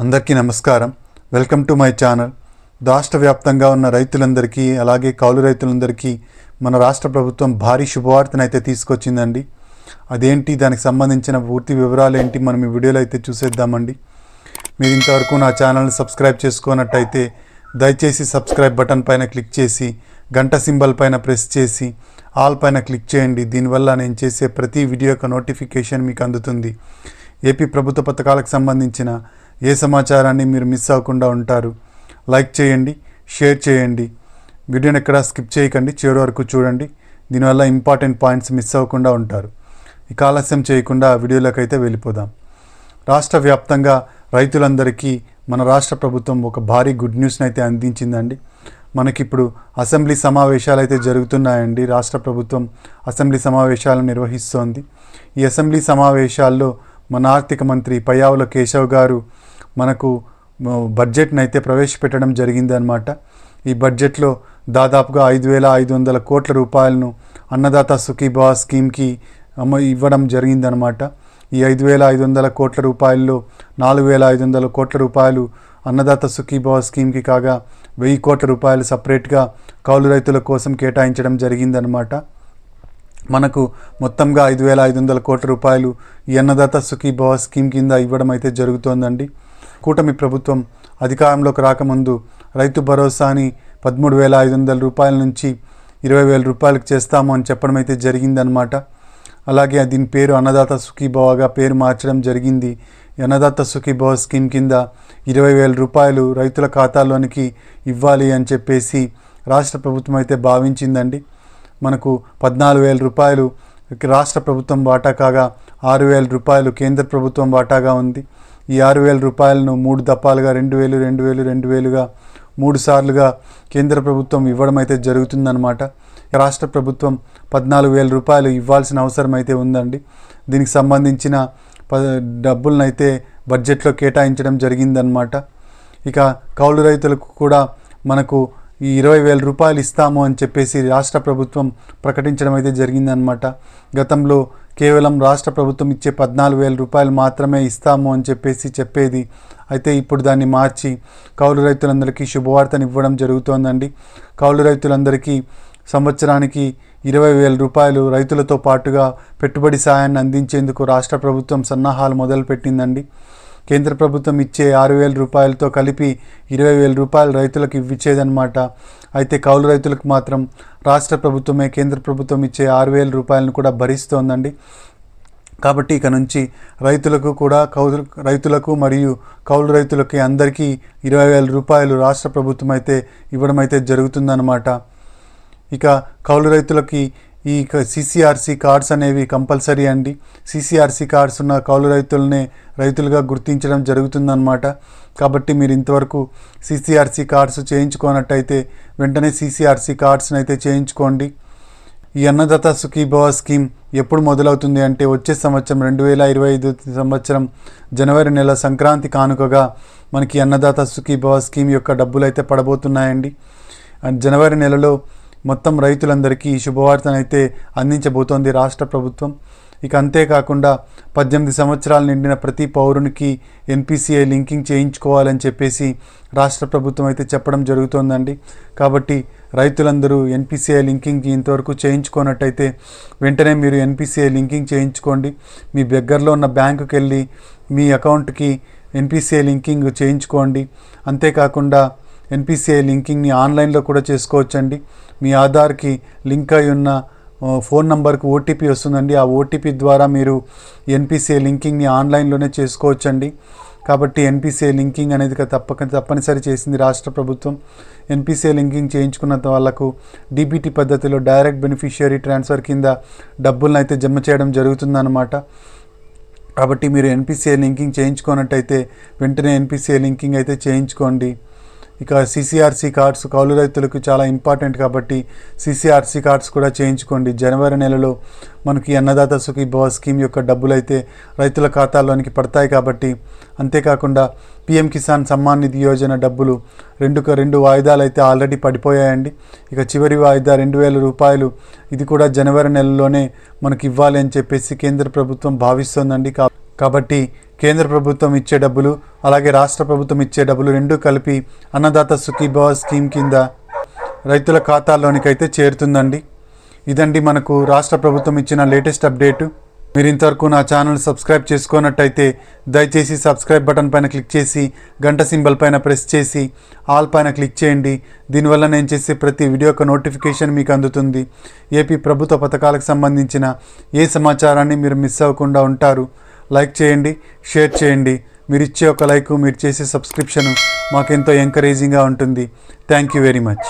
అందరికీ నమస్కారం. Welcome to my channel. రాష్ట్ర వ్యాప్తంగా ఉన్న రైతులందరికీ అలాగే కౌలు రైతులందరికీ మన రాష్ట్ర ప్రభుత్వం భారీ శుభవార్తనైతే తీసుకొచ్చిందండి. అదేంటి, దానికి సంబంధించిన పూర్తి వివరాలు ఏంటి మనం ఈ వీడియోలో అయితే చూసేద్దామండి. మీరు ఇంతవరకు నా ఛానల్ని సబ్స్క్రైబ్ చేసుకున్నట్టయితే దయచేసి సబ్స్క్రైబ్ బటన్ పైన క్లిక్ చేసి గంట సింబల్ పైన ప్రెస్ చేసి ఆల్ పైన క్లిక్ చేయండి. దీనివల్ల నేను చేసే ప్రతి వీడియో యొక్క నోటిఫికేషన్ మీకు అందుతుంది. ఏపీ ప్రభుత్వ పథకాలకు సంబంధించిన ఏ సమాచారాన్ని మీరు మిస్ అవ్వకుండా ఉంటారు. లైక్ చేయండి, షేర్ చేయండి, వీడియోని ఎక్కడ స్కిప్ చేయకండి, చివరి వరకు చూడండి. దీనివల్ల ఇంపార్టెంట్ పాయింట్స్ మిస్ అవ్వకుండా ఉంటారు. ఇక ఆలస్యం చేయకుండా వీడియోలోకి అయితే వెళ్ళిపోదాం. రాష్ట్ర వ్యాప్తంగా రైతులందరికీ మన రాష్ట్ర ప్రభుత్వం ఒక భారీ గుడ్ న్యూస్ని అయితే అందించిందండి. మనకిప్పుడు అసెంబ్లీ సమావేశాలు అయితే జరుగుతున్నాయండి. రాష్ట్ర ప్రభుత్వం అసెంబ్లీ సమావేశాలను నిర్వహిస్తోంది. ఈ అసెంబ్లీ సమావేశాల్లో మన ఆర్థిక మంత్రి పయ్యావుల కేశవ్ గారు మనకు బడ్జెట్ని అయితే ప్రవేశపెట్టడం జరిగిందనమాట. ఈ బడ్జెట్లో దాదాపుగా 5,500 కోట్ల రూపాయలను అన్నదాత సుఖీభవ స్కీమ్కి ఇవ్వడం జరిగిందనమాట. ఈ 5,500 కోట్ల రూపాయల్లో 4,500 కోట్ల రూపాయలు అన్నదాత సుఖీభవ స్కీమ్కి కాగా 1,000 కోట్ల రూపాయలు సపరేట్గా కౌలు రైతుల కోసం కేటాయించడం జరిగిందనమాట. మనకు మొత్తంగా 5,500 కోట్ల రూపాయలు ఈ అన్నదాత సుఖీభవ స్కీమ్ కింద ఇవ్వడం అయితే జరుగుతోందండి. కూటమి ప్రభుత్వం అధికారంలోకి రాకముందు రైతు భరోసాని 13,500 రూపాయల నుంచి 20,000 రూపాయలకు చేస్తాము అని చెప్పడం అయితే జరిగిందనమాట. అలాగే దీని పేరు అన్నదాత సుఖీభవగా పేరు మార్చడం జరిగింది. అన్నదాత సుఖీభవ స్కీమ్ కింద 20,000 రూపాయలు రైతుల ఖాతాలోనికి ఇవ్వాలి అని చెప్పేసి రాష్ట్ర ప్రభుత్వం అయితే భావించిందండి. మనకు 14,000 రూపాయలు రాష్ట్ర ప్రభుత్వం వాటా కాగా 6,000 రూపాయలు కేంద్ర ప్రభుత్వం వాటాగా ఉంది. ఈ 6,000 రూపాయలను 3 దఫాలుగా 2,000, 2,000, 2,000గా 3 సార్లుగా కేంద్ర ప్రభుత్వం ఇవ్వడం అయితే జరుగుతుందన్నమాట. రాష్ట్ర ప్రభుత్వం 14,000 రూపాయలు ఇవ్వాల్సిన అవసరం అయితే ఉందండి. దీనికి సంబంధించిన డబ్బులను అయితే బడ్జెట్లో కేటాయించడం జరిగిందనమాట. ఇక కౌలు రైతులకు కూడా మనకు ఈ 20,000 రూపాయలు ఇస్తాము అని చెప్పేసి రాష్ట్ర ప్రభుత్వం ప్రకటించడం అయితే జరిగిందనమాట. గతంలో కేవలం రాష్ట్ర ప్రభుత్వం ఇచ్చే 14,000 రూపాయలు మాత్రమే ఇస్తాము అని చెప్పేసి చెప్పేది. అయితే ఇప్పుడు దాన్ని మార్చి కౌలు రైతులందరికీ శుభవార్తను ఇవ్వడం జరుగుతోందండి. కౌలు రైతులందరికీ సంవత్సరానికి 20,000 రూపాయలు రైతులతో పాటుగా పెట్టుబడి సాయాన్ని అందించేందుకు రాష్ట్ర ప్రభుత్వం సన్నాహాలు మొదలుపెట్టిందండి. కేంద్ర ప్రభుత్వం ఇచ్చే 6,000 రూపాయలతో కలిపి 20,000 రూపాయలు రైతులకు ఇచ్చేదన్నమాట. అయితే కౌలు రైతులకు మాత్రం రాష్ట్ర ప్రభుత్వమే కేంద్ర ప్రభుత్వం ఇచ్చే 6,000 రూపాయలను కూడా భరిస్తోందండి. కాబట్టి ఇక నుంచి రైతులకు మరియు కౌలు రైతులకి అందరికీ 20,000 రూపాయలు రాష్ట్ర ప్రభుత్వం అయితే ఇవ్వడం అయితే జరుగుతుందన్నమాట. ఇక కౌలు రైతులకి ఈ CCRC కార్డ్స్ అనేవి కంపల్సరీ అండి. CCRC కార్డ్స్ ఉన్న కౌలు రైతులనే రైతులుగా గుర్తించడం జరుగుతుందన్నమాట. కాబట్టి మీరు ఇంతవరకు CCRC కార్డ్స్ చేయించుకున్నట్టయితే వెంటనే CCRC కార్డ్స్ని అయితే చేయించుకోండి. ఈ అన్నదాత సుఖీభవ స్కీమ్ ఎప్పుడు మొదలవుతుంది అంటే వచ్చే సంవత్సరం 2025 సంవత్సరం జనవరి నెల సంక్రాంతి కానుకగా మనకి అన్నదాత సుఖీభవ స్కీమ్ యొక్క డబ్బులు అయితే పడబోతున్నాయండి. జనవరి నెలలో మొత్తం రైతులందరికీ ఈ శుభవార్తనైతే అందించబోతోంది రాష్ట్ర ప్రభుత్వం. ఇక అంతేకాకుండా 18 సంవత్సరాలు నిండిన ప్రతి పౌరునికి NPCI లింకింగ్ చేయించుకోవాలని చెప్పేసి రాష్ట్ర ప్రభుత్వం అయితే చెప్పడం జరుగుతోందండి. కాబట్టి రైతులందరూ NPCI లింకింగ్ ఇంతవరకు చేయించుకున్నట్టయితే వెంటనే మీరు NPCI లింకింగ్ చేయించుకోండి. మీ దగ్గరలో ఉన్న బ్యాంకుకి వెళ్ళి మీ అకౌంట్కి NPCI లింకింగ్ చేయించుకోండి. అంతేకాకుండా NPCI లింకింగ్ని ఆన్లైన్లో కూడా చేసుకోవచ్చండి. మీ ఆధార్కి లింక్ అయి ఉన్న ఫోన్ నంబర్కి OTP వస్తుందండి. ఆ OTP ద్వారా మీరు NPCI లింకింగ్ని ఆన్లైన్లోనే చేసుకోవచ్చండి. కాబట్టి NPCI లింకింగ్ అనేది తప్పనిసరి చేసింది రాష్ట్ర ప్రభుత్వం. NPCI లింకింగ్ చేయించుకున్న వాళ్ళకు DBT పద్ధతిలో డైరెక్ట్ బెనిఫిషియరీ ట్రాన్స్ఫర్ కింద డబ్బులను అయితే జమ చేయడం జరుగుతుందన్నమాట. కాబట్టి మీరు NPCI లింకింగ్ చేయించుకున్నట్టయితే వెంటనే NPCI లింకింగ్ అయితే చేయించుకోండి. ఇక CCRC కార్డ్స్ కౌలు రైతులకు చాలా ఇంపార్టెంట్ కాబట్టి CCRC కార్డ్స్ కూడా చేయించుకోండి. జనవరి నెలలో మనకి అన్నదాత సుఖీభవ స్కీమ్ యొక్క డబ్బులు అయితే రైతుల ఖాతాల్లోనికి పడతాయి కాబట్టి. అంతేకాకుండా PM కిసాన్ సమ్మాన్ నిధి యోజన డబ్బులు 2 వాయిదాలు అయితే ఆల్రెడీ పడిపోయాయండి. ఇక చివరి వాయిదా 2,000 రూపాయలు ఇది కూడా జనవరి నెలలోనే మనకి ఇవ్వాలి అని చెప్పేసి కేంద్ర ప్రభుత్వం భావిస్తోందండి. కాబట్టి కేంద్ర ప్రభుత్వం ఇచ్చే డబ్బులు అలాగే రాష్ట్ర ప్రభుత్వం ఇచ్చే డబ్బులు రెండూ కలిపి అన్నదాత సుఖీభవ స్కీమ్ కింద రైతుల ఖాతాల్లోనికైతే చేరుతుందండి. ఇదండి మనకు రాష్ట్ర ప్రభుత్వం ఇచ్చిన లేటెస్ట్ అప్డేటు. మీరు ఇంతవరకు నా ఛానల్ సబ్స్క్రైబ్ చేసుకున్నట్టయితే దయచేసి సబ్స్క్రైబ్ బటన్ పైన క్లిక్ చేసి గంట సింబల్ పైన ప్రెస్ చేసి ఆల్ పైన క్లిక్ చేయండి. దీనివల్ల నేను చేసే ప్రతి వీడియో యొక్క నోటిఫికేషన్ మీకు అందుతుంది. ఏపీ ప్రభుత్వ పథకాలకు సంబంధించిన ఏ సమాచారాన్ని మీరు మిస్ అవ్వకుండా ఉంటారు. లైక్ చేయండి, షేర్ చేయండి. మీరు ఇచ్చే ఒక లైక్, మీరు చేసే సబ్స్క్రిప్షన్ మాకెంతో ఎంకరేజింగ్గా ఉంటుంది. Thank you very much.